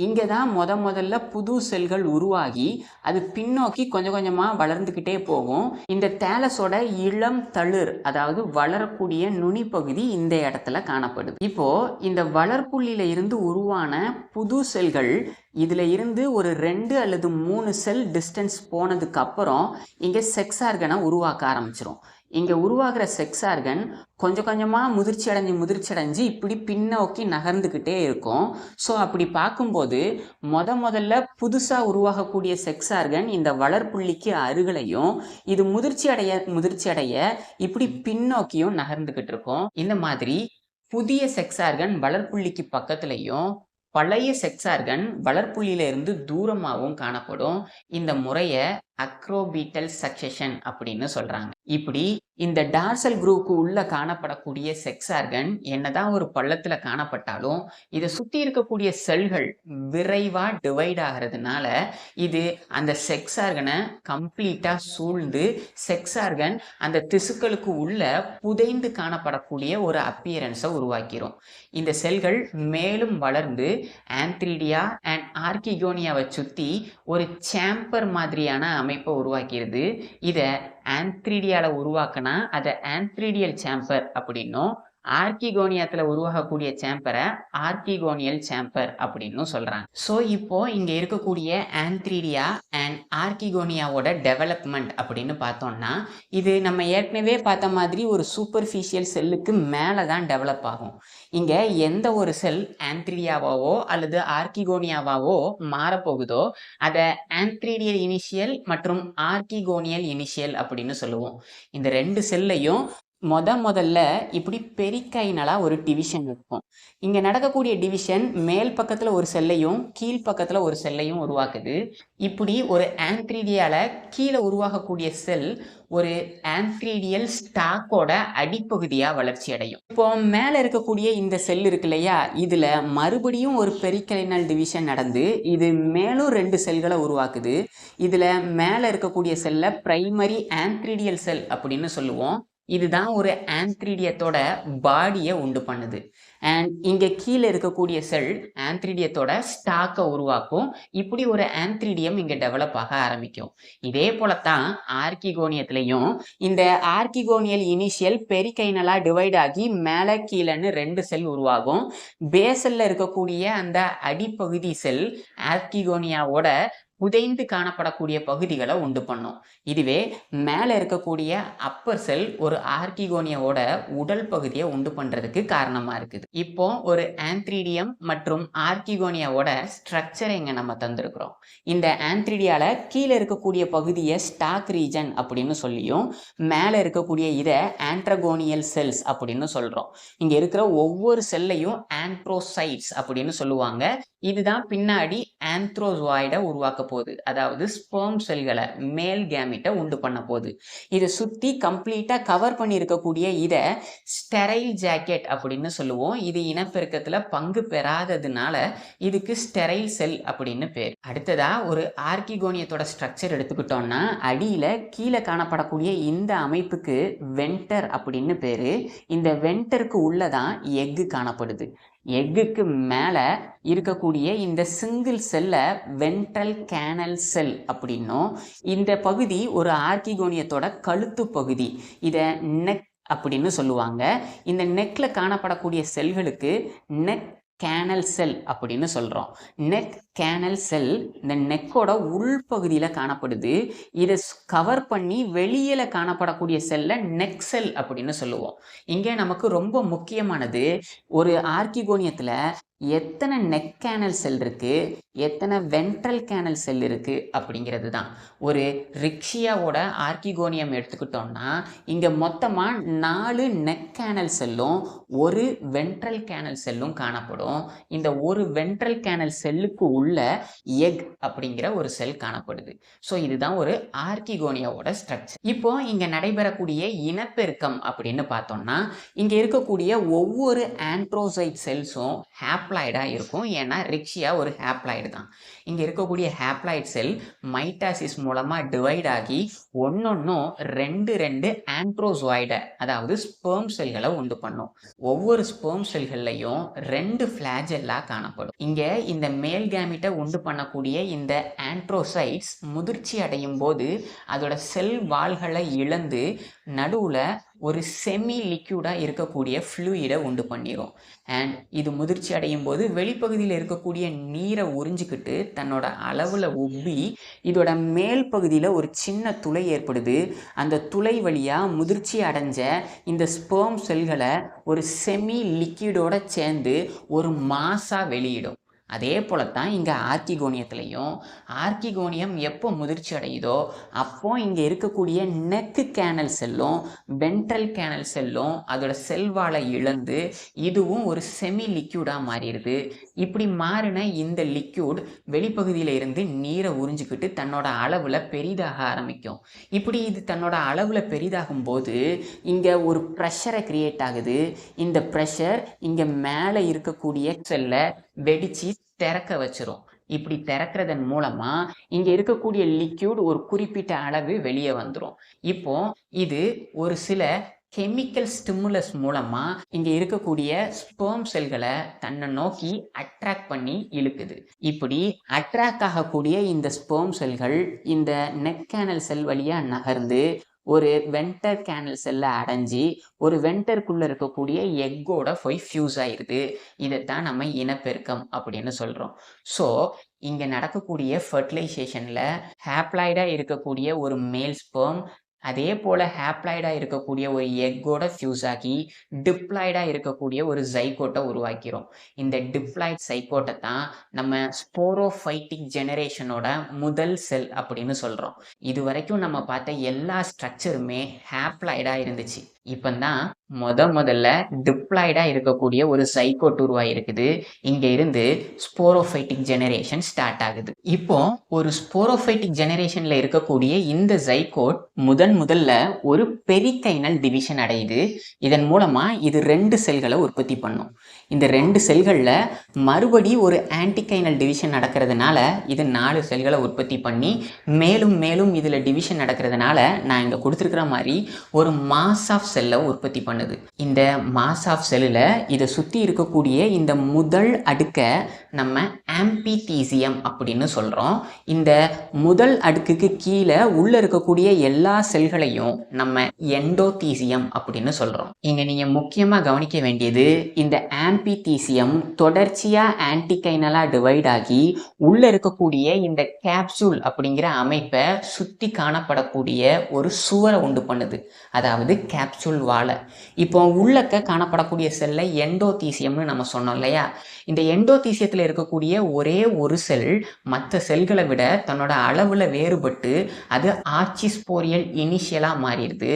இங்கே தான் முதல்ல புது செல்கள் உருவாகி அது பின்னோக்கி கொஞ்சம் கொஞ்சமாக வளர்ந்துக்கிட்டே போகும். இந்த தேலஸோட இளம் தளிர், அதாவது வளரக்கூடிய நுனி பகுதி இந்த இடத்துல காணப்படுது. இப்போ இந்த வளர்ப்புள்ளியில இருந்து உருவான புது செல்கள் இதுல இருந்து ஒரு 2 அல்லது 3 செல் டிஸ்டன்ஸ் போனதுக்கு அப்புறம் இங்க செக்ஸ் ஆர்கனை உருவாக்க ஆரம்பிச்சிரும். இங்க உருவாகிற செக்ஸ் ஆர்கன் கொஞ்சம் கொஞ்சமா முதிர்ச்சி அடைஞ்சு இப்படி பின்னோக்கி நகர்ந்துக்கிட்டே இருக்கும். ஸோ அப்படி பார்க்கும்போது முதல்ல புதுசா உருவாகக்கூடிய செக்ஸ் ஆர்கன் இந்த வளர்ப்புள்ளிக்கு அருகிலையும், இது முதிர்ச்சி அடைய இப்படி பின்னோக்கியும் நகர்ந்துகிட்டு இருக்கும். இந்த மாதிரி புதிய செக்ஸ் ஆர்கன் வளர்ப்புள்ளிக்கு பக்கத்துலையும் பழைய செக்ஸ் ஆர்கன் வளர்ப்புள்ளியில இருந்து தூரமாகவும் காணப்படும். இந்த முறையை அக்ரோபீட்டல் சக்செஷன் அப்படின்னு சொல்றாங்க. இப்படி இந்த டார்சல் குரூவுக்கு உள்ள காணப்படக்கூடிய செக்ஸ் ஆர்கன் என்னதான் ஒரு பள்ளத்துல காணப்பட்டாலும் இதை சுத்தி இருக்கக்கூடிய செல்கள் விரைவா டிவைட் ஆகிறதுனால இது அந்த செக்ஸ் ஆர்கனை கம்ப்ளீட்டா சூழ்ந்து செக்ஸ் ஆர்கன் அந்த திசுக்களுக்கு உள்ள புதைந்து காணப்படக்கூடிய ஒரு அப்பியரன்ஸை உருவாக்கிரும். இந்த செல்கள் மேலும் வளர்ந்து ஆந்த்ரீடியா அண்ட் ஆர்கிகோனியாவை சுத்தி ஒரு சேம்பர் மாதிரியான அமைப்பை உருவாக்கிறது. இதை ஆந்த்ரீடியால உருவாக்கினா அதை ஆந்த்ரீடியல் சேம்பர் அப்படின்னும், ஆர்கிகோனியத்துல உருவாகக்கூடிய சேம்பரை ஆர்கிகோனியல் சேம்பர் அப்படின்னு சொல்றாங்க. ஸோ இப்போ இங்க இருக்கக்கூடிய ஆந்த்ரீடியா அண்ட் ஆர்கிகோனியாவோட டெவலப்மெண்ட் அப்படின்னு பார்த்தோம்னா இது நம்ம ஏற்கனவே பார்த்த மாதிரி ஒரு சூப்பர்ஃபிஷியல் செல்லுக்கு மேலே தான் டெவலப் ஆகும். இங்க எந்த ஒரு செல் ஆந்த்ரீடியாவாவோ அல்லது ஆர்கிகோனியாவாவோ மாறப்போகுதோ அதை ஆந்த்ரீடியல் இனிஷியல் மற்றும் ஆர்கிகோனியல் இனிஷியல் அப்படின்னு சொல்லுவோம். இந்த 2 செல்லையும் முதல்ல இப்படி பெரிக்கைனலா ஒரு டிவிஷன் இருக்கும். இங்க நடக்கக்கூடிய டிவிஷன் மேல் பக்கத்துல ஒரு செல்லையும் கீழ் பக்கத்துல ஒரு செல்லையும் உருவாக்குது. இப்படி ஒரு ஆந்த்ரீடியால கீழே உருவாகக்கூடிய செல் ஒரு ஆந்த்ரீடியல் ஸ்டாக்கோட அடிப்பகுதியா வளர்ச்சி அடையும். இப்போ மேல இருக்கக்கூடிய இந்த செல் இருக்கு இல்லையா, இதுல மறுபடியும் ஒரு பெரிக்கைனல் டிவிஷன் நடந்து இது மேலும் 2 செல்களை உருவாக்குது. இதுல மேல இருக்கக்கூடிய செல்ல பிரைமரி ஆந்த்ரீடியல் செல் அப்படின்னு சொல்லுவோம். இதுதான் ஒரு ஆந்த்ரீடியத்தோட பாடியை உண்டு பண்ணுது. அண்ட் இங்க கீழே இருக்கக்கூடிய செல் ஆந்த்ரிடியத்தோட ஸ்டாக்கை உருவாக்கும். இப்படி ஒரு ஆந்த்ரிடியம் இங்க டெவலப் ஆக ஆரம்பிக்கும். இதே போலத்தான் ஆர்கிகோனியத்திலையும் இந்த ஆர்கிகோனியல் இனிஷியல் பெரிகைனலா டிவைட் ஆகி மேலே கீழேன்னு 2 செல் உருவாகும். பேசல்ல இருக்கக்கூடிய அந்த அடிப்பகுதி செல் ஆர்கிகோனியாவோட புதைந்து காணப்படக்கூடிய பகுதிகளை உண்டு பண்ணும். இதுவே மேல இருக்கக்கூடிய அப்பர் செல் ஒரு ஆர்கிகோனியாவோட உடல் பகுதியை உண்டு பண்றதுக்கு காரணமா இருக்குது. இப்போ ஒரு ஆந்த்ரிடியம் மற்றும் ஆர்கிகோனியாவோட ஸ்ட்ரக்சரை இங்க நம்ம தந்திருக்கிறோம். இந்த ஆந்த்ரிடியால கீழே இருக்கக்கூடிய பகுதியை ஸ்டாக் ரீஜன் அப்படின்னு சொல்லியும் மேல இருக்கக்கூடிய இதை ஆண்ட்ரகோனியல் செல்ஸ் அப்படின்னு சொல்றோம். இங்க இருக்கிற ஒவ்வொரு செல்லையும் ஆந்த்ரோசைட்ஸ் அப்படின்னு சொல்லுவாங்க. இதுதான் பின்னாடி ஆந்த்ரோசாய்டை உருவாக்க போகுது. அதாவது ஸ்பெர்ம் செல்களை மேல் கேமிட்டை உண்டு பண்ண போகுது. இதை சுத்தி கம்ப்ளீட்டா கவர் பண்ணி இருக்கக்கூடிய இதை ஸ்டெரைல் ஜாக்கெட் அப்படின்னு சொல்லுவோம். இது இனப்பெருக்கத்துல பங்கு பெறாததுனால இதுக்கு ஸ்டெரைல் செல் அப்படின்னு பேர். அடுத்ததா ஒரு ஆர்கிகோனியத்தோட ஸ்ட்ரக்சர் எடுத்துக்கிட்டோம்னா அடியில கீழே காணப்படக்கூடிய இந்த அமைப்புக்கு வென்டர் அப்படின்னு பேரு. இந்த வென்டருக்கு உள்ளதான் எக்கு காணப்படுது. எக்குக்கு மேல இருக்கக்கூடிய இந்த சிங்கிள் செல்ல வென்ட்ரல் கேனல் செல் அப்படின்னும், இந்த பகுதி ஒரு ஆர்கிகோனியத்தோட கழுத்து பகுதி, இதை நெக் அப்படின்னு சொல்லுவாங்க. இந்த நெக்ல காணப்படக்கூடிய செல்களுக்கு நெக் கேனல் செல் அப்படின்னு சொல்றோம். நெக் கேனல் செல் இந்த நெக்கோட உள்பகுதியில் காணப்படுது. இதை கவர் பண்ணி வெளியில காணப்படக்கூடிய செல்ல நெக் செல் அப்படின்னு சொல்லுவோம். இங்கே நமக்கு ரொம்ப முக்கியமானது, ஒரு ஆர்கிகோனியத்துல எத்தனை நெக் கேனல் செல் இருக்கு, எத்தனை வென்ட்ரல் கேனல் செல் இருக்கு அப்படிங்கிறது தான். ஒரு ரிக்ஷியாவோட ஆர்கிகோனியம் எடுத்துக்கிட்டோம்னா இங்க மொத்தமா 4 நெக் கேனல் செல்லும் ஒரு வென்ட்ரல் கேனல் செல்லும் காணப்படும். இந்த ஒரு வென்ட்ரல் கேனல் செல்லுக்கு உள்ள எக் அப்படிங்கிற ஒரு செல் காணப்படுது. ஸோ இதுதான் ஒரு ஆர்கிகோனியாவோட ஸ்ட்ரக்சர். இப்போ இங்க நடைபெறக்கூடிய இனப்பெருக்கம் அப்படின்னு பார்த்தோம்னா இங்க இருக்கக்கூடிய ஒவ்வொரு ஆண்ட்ரோசைட் செல்ஸும் ஹேப்ளாய்டா இருக்கும். ஏன்னா ரிக்ஷியா ஒரு ஹேப்ளாய்டு தான். இங்க இருக்கக்கூடிய ஹேப்ளாய்ட் செல் மைட்டாசிஸ் மூலமா டிவைட் ஆகி ஒன்னொன்னும் 2 ஆண்ட்ரோசாய்டை அதாவது ஸ்பெர்ம் செல்களை உண்டு பண்ணும். ஒவ்வொரு ஸ்பெர்ம் செல்கள்லையும் 2 ஃபிளாஜெல்லா காணப்படும். இங்க இந்த மேல் கேமிட்டை உண்டு பண்ணக்கூடிய இந்த ஆண்ட்ரோசைட்ஸ் முதிர்ச்சி அடையும் போது அதோட செல் வால்களை இழந்து நடுவுல ஒரு செமி லிக்யூடா இருக்கக்கூடிய ஃப்ளூயிடை உண்டு பண்ணிடும். அண்ட் இது முதிர்ச்சி அடையும் போது வெளிப்பகுதியில் இருக்கக்கூடிய நீரை உறிஞ்சிக்கிட்டு தன்னோட அளவுல உப்பி இதோட மேல் பகுதியில் ஒரு சின்ன துளை ஏற்படுது. அந்த துளை வழியா முதிர்ச்சி அடைஞ்ச இந்த ஸ்பெர்ம் செல்களை ஒரு செமி லிக்யூடோட சேர்ந்து ஒரு மாசா வெளியிடும். அதே போலத்தான் இங்க ஆர்கிகோனியத்திலையும் ஆர்கிகோனியம் எப்போ முதிர்ச்சி அடையுதோ அப்போ இங்க இருக்கக்கூடிய நெக் கேனல் செல்லும் வென்ட்ரல் கேனல் செல்லும் அதோட செல்வாளை இழந்து இதுவும் ஒரு செமி லிக்யூடா மாறிடுது. இப்படி மாறின இந்த லிக்யூட் வெளிப்பகுதியில இருந்து நீரை உறிஞ்சிக்கிட்டு தன்னோட அளவுல பெரிதாக ஆரம்பிக்கும். இப்படி இது தன்னோட அளவுல பெரிதாகும் போது இங்க ஒரு ப்ரெஷரை கிரியேட் ஆகுது. இந்த ப்ரெஷர் இங்க மேல இருக்கக்கூடிய செல்ல வெடிச்சு திறக்க வச்சிரும். இப்படி திறக்கிறதன் மூலமா இங்க இருக்கக்கூடிய லிக்யூட் ஒரு குறிப்பிட்ட அளவு வெளியே வந்துடும். இப்போ இது ஒரு சில கெமிக்கல் ஸ்டிமுலஸ் மூலமா இங்க இருக்கக்கூடிய ஸ்பெர்ம் செல்களை தன்னை நோக்கி அட்ராக்ட் பண்ணி இழுக்குது. இப்படி அட்ராக்ட் ஆகக்கூடிய இந்த ஸ்பெர்ம் செல்கள் இந்த நெக் கேனல் செல் வழியா நகர்ந்து ஒரு வென்டர் கேனல் செல்ல அடைஞ்சி ஒரு வென்டருக்குள்ள இருக்கக்கூடிய எக்கோட போய் ஃபியூஸ் ஆயிடுது. இதைத்தான் நம்ம இனப்பெருக்கம் அப்படின்னு சொல்றோம். ஸோ இங்க நடக்கக்கூடிய ஃபர்டிலைசேஷன்ல ஹேப்ளாய்டா இருக்கக்கூடிய ஒரு மேல் ஸ்பெர்ம் அதே போல ஹேப்ளாய்டா இருக்கக்கூடிய ஒரு எக்கோட ஃபியூஸ் ஆகி டிப்ளாய்டா இருக்கக்கூடிய ஒரு ஜைகோட்டை உருவாக்கிறோம். இந்த டிப்ளாய்ட் ஜைகோட்டை தான் நம்ம ஸ்போரோஃபைட்டிக் ஜெனரேஷனோட முதல் செல் அப்படின்னு சொல்றோம். இது வரைக்கும் நம்ம பார்த்த எல்லா ஸ்ட்ரக்சருமே ஹேப்ளாய்டா இருந்துச்சு. இப்பதான் முதல்ல டிப்ளாய்டா இருக்கக்கூடிய ஒரு ஜைகோட் உருவாயிருக்குது. இங்க இருந்து ஸ்போரோஃபைட்டிக் ஜெனரேஷன் ஸ்டார்ட் ஆகுது. இப்போ ஒரு ஸ்போரோஃபைட்டிக் ஜெனரேஷன்ல இருக்கக்கூடிய இந்த ஜைகோட் முதல்ல ஒரு பெரிகைனல் டிவிஷன் அடையுது. இதன் மூலமா இது 2 செல்களை உற்பத்தி பண்ணும். இந்த 2 செல்கள்ல மறுபடி ஒரு ஆன்டிகைனல் டிவிஷன் நடக்கிறதுனால இது 4 செல்களை உற்பத்தி பண்ணி மேலும் மேலும் இதுல டிவிஷன் நடக்கிறதுனால நான் இங்க கொடுத்துருக்கிற மாதிரி ஒரு மாஸ் ஆஃப் செல்லை உற்பத்தி பண்ணுது. இந்த மாஸ் ஆஃப் செல்லுல இதை சுத்தி இருக்கக்கூடிய இந்த முதல் அடுக்க நம்ம ஆம்பிதீசியம் அப்படின்னு சொல்றோம். இந்த முதல் அடுக்குக்கு கீழே உள்ள இருக்கக்கூடிய எல்லா செல்களையும் நம்ம எண்டோதீசியம் அப்படின்னு சொல்றோம். இங்க நீங்க முக்கியமா கவனிக்க வேண்டியது இந்த ஆம்பிதீசியம் தொடர்ச்சியா ஆன்டிகைனலா டிவைட் ஆகி உள்ள இருக்கக்கூடிய இந்த கேப்சூல் அப்படிங்கிற அமைப்பை சுத்தி காணப்படக்கூடிய ஒரு சுவரை உண்டு பண்ணுது, அதாவது கேப்சூல் வாலை. இப்போ உள்ளக்க காணப்படக்கூடிய செல்லை எண்டோதீசியம்னு நம்ம சொன்னோம் இல்லையா? இந்த எண்டோதீசியத்தில் இருக்கக்கூடிய ஒரே ஒரு செல் மற்ற செல்களை விட தன்னோட அளவுல வேறுபட்டு அது ஆர்ச்சிஸ்போரியல் இனிஷியலா மாறிடுது.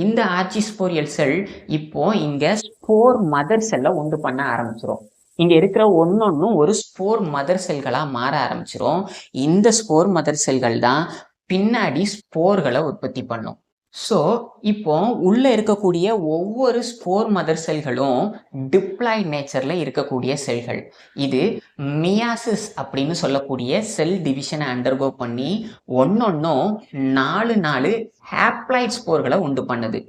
இந்த ஆர்ச்சிஸ்போரியல் செல் இப்போ இங்க ஸ்போர் மதர் செல்லை உண்டு பண்ண ஆரம்பிச்சிரும். இங்க இருக்கிற ஒன்னொன்னும் ஒரு ஸ்போர் மதர் செல்களா மாற ஆரம்பிச்சிரும். இந்த ஸ்போர் மதர் செல்கள் தான் பின்னாடி ஸ்போர்களை உற்பத்தி பண்ணும். ஸோ இப்போ உள்ள இருக்கக்கூடிய ஒவ்வொரு ஸ்போர் மதர் செல்களும் டிப்ளாய்ட் நேச்சர்ல இருக்கக்கூடிய செல்கள். இது மியாசிஸ் அப்படின்னு சொல்லக்கூடிய செல் டிவிஷனை அண்டர்கோ பண்ணி ஒன்னொன்னும் 4 ஹேப்ளாய்ட் ஸ்போர்களை உண்டு பண்ணுது.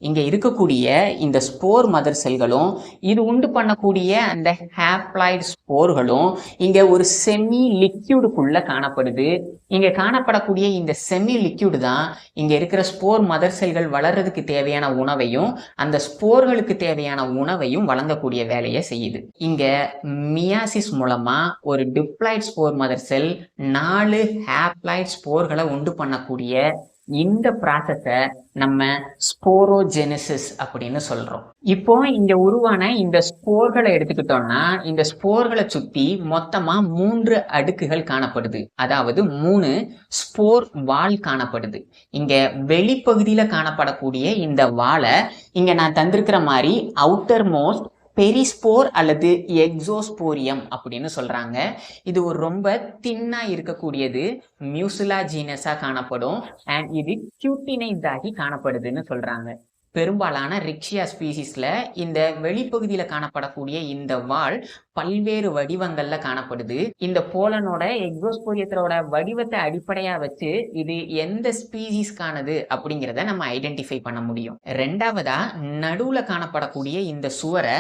இங்க இருக்கக்கூடிய இந்த ஸ்போர் மதர் செல்களும் இது உண்டு பண்ணக்கூடிய அந்த ஹேப்ளாய்ட் ஸ்போர்களும் இங்க ஒரு செமி லிக்யூடுக்குள்ள காணப்படுது. இங்க காணப்படக்கூடிய இந்த செமி லிக்யூடு தான் இங்க இருக்கிற ஸ்போர் மதர் செல்கள் வளர்றதுக்கு தேவையான உணவையும் அந்த ஸ்போர்களுக்கு தேவையான உணவையும் வழங்கக்கூடிய வேலையை செய்யுது. இங்க மியாசிஸ் மூலமா ஒரு diploid spore mother cell 4 haploid ஸ்போர்களை உண்டு பண்ணக்கூடிய இந்த ப்ராசஸை நம்ம ஸ்போரோஜெனிசிஸ் அப்படின்னு சொல்றோம். இப்போ இங்க உருவான இந்த ஸ்போர்களை எடுத்துக்கிட்டோம்னா இந்த ஸ்போர்களை சுத்தி மொத்தமா 3 அடுக்குகள் காணப்படுது, அதாவது 3 ஸ்போர் வால் காணப்படுது. இங்க வெளிப்பகுதியில காணப்படக்கூடிய இந்த வாலை இங்க நான் தந்திருக்கிற மாதிரி அவுட்டர் மோஸ்ட் பெரிஸ்போர் அல்லது எக்ஸோஸ்போரியம் அப்படின்னு சொல்றாங்க. இது ஒரு ரொம்ப தின்னா இருக்கக்கூடியது, மியூசிலாஜீனஸா காணப்படும் அண்ட் இது கியூட்டினைஸ் ஆகி காணப்படுதுன்னு சொல்றாங்க. பெரும்பாலான ரிக்ஷியா ஸ்பீசிஸ்ல இந்த வெளிப்பகுதியில காணப்படக்கூடிய இந்த வால் பல்வேறு வடிவங்கள்ல காணப்படுது. இந்த போலனோட எக்ஸோஸ்போரியத்தோட வடிவத்தை அடிப்படையா வச்சு இது எந்த ஸ்பீசிஸ்கானது அப்படிங்கிறத நம்ம ஐடென்டிஃபை பண்ண முடியும். ரெண்டாவதா நடுவுல காணப்படக்கூடிய இந்த சுவரை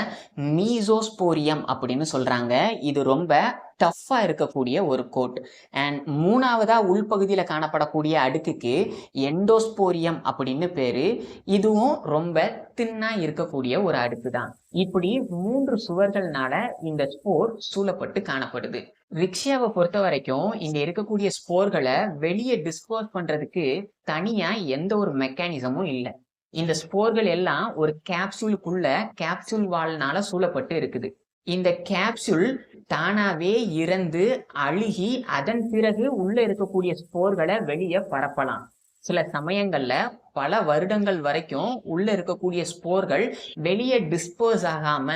மீசோஸ்போரியம் அப்படின்னு சொல்றாங்க. இது ரொம்ப டஃப்பா இருக்கக்கூடிய ஒரு கோட். அண்ட் மூணாவதா உள்பகுதியில காணப்படக்கூடிய அடுக்குக்கு எண்டோஸ்போரியம் அப்படின்னு பேரு. இதுவும் ரொம்ப தின்னா இருக்கக்கூடிய ஒரு அடுக்கு தான். இப்படி 3 சுவர்கள்னால இந்த ஸ்போர் சூழப்பட்டு காணப்படுது. ரிக்ஷியாவை பொறுத்த வரைக்கும் இங்க இருக்கக்கூடிய ஸ்போர்களை வெளியே டிஸ்போஸ் பண்றதுக்கு தனியா எந்த ஒரு மெக்கானிசமும் இல்லை. இந்த ஸ்போர்கள் எல்லாம் ஒரு கேப்சூலுக்குள்ள கேப்சூல் வால்னால சூழப்பட்டு இருக்குது. இந்த கேப்சூல் தானாவே இறந்து அழுகி அதன் பிறகு உள்ள இருக்கக்கூடிய ஸ்போர்களை வெளியே பரப்பலாம். சில சமயங்கள்ல பல வருடங்கள் வரைக்கும் உள்ள இருக்கக்கூடிய ஸ்போர்கள் வெளியே டிஸ்போஸ் ஆகாம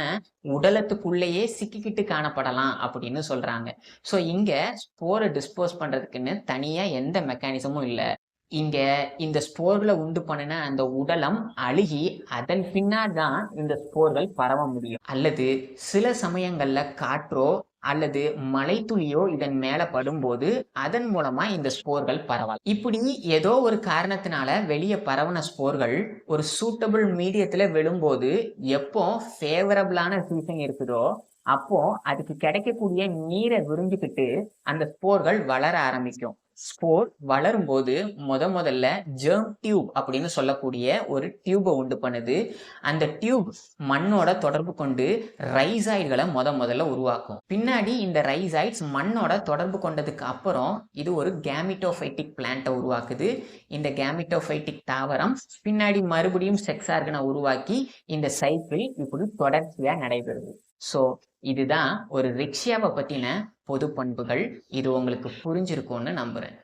உடலத்துக்குள்ளேயே சிக்கிக்கிட்டு காணப்படலாம் அப்படின்னு சொல்றாங்க. ஸோ இங்க ஸ்போரை டிஸ்போஸ் பண்றதுக்குன்னு தனியா எந்த மெக்கானிசமும் இல்லை. இங்க இந்த ஸ்போர்களை உண்டு பண்ணின அந்த உடலம் அழுகி அதன் பின்னாதான் இந்த ஸ்போர்கள் பரவ முடியும். அல்லது சில சமயங்கள்ல காற்றோ அல்லது மழைத்துளியோ இதன் மேல படும்போது அதன் மூலமா இந்த ஸ்போர்கள் பரவலாம். இப்படி ஏதோ ஒரு காரணத்தினால வெளியே பரவன ஸ்போர்கள் ஒரு சூட்டபிள் மீடியத்துல விழும்போது எப்போ ஃபேவரபிளான சீசன் இருக்குதோ அப்போ அதுக்கு கிடைக்கக்கூடிய நீரை விரிஞ்சுக்கிட்டு அந்த ஸ்போர்கள் வளர ஆரம்பிக்கும். ஸ்போர் வளரும் போது முதல்ல ஜெர்ம் டியூப் அப்படின்னு சொல்லக்கூடிய ஒரு டியூபை உண்டு பண்ணுது. அந்த டியூப் மண்ணோட தொடர்பு கொண்டு ரைசாய்டுகளை முதல்ல உருவாக்கும். பின்னாடி இந்த ரைசாய்ட்ஸ் மண்ணோட தொடர்பு கொண்டதுக்கு அப்புறம் இது ஒரு கேமிட்டோஃபைட்டிக் பிளான்ட்டை உருவாக்குது. இந்த கேமிட்டோஃபைட்டிக் தாவரம் பின்னாடி மறுபடியும் செக்ஸ் ஆர்கனை உருவாக்கி இந்த சைக்கிள் இப்படி தொடர்ச்சியா நடைபெறுது. ஸோ இதுதான் ஒரு ரிக்ஷியாவை பத்தின பொது பண்புகள். இது உங்களுக்கு புரிஞ்சிருக்கும்னு நம்புறேன்.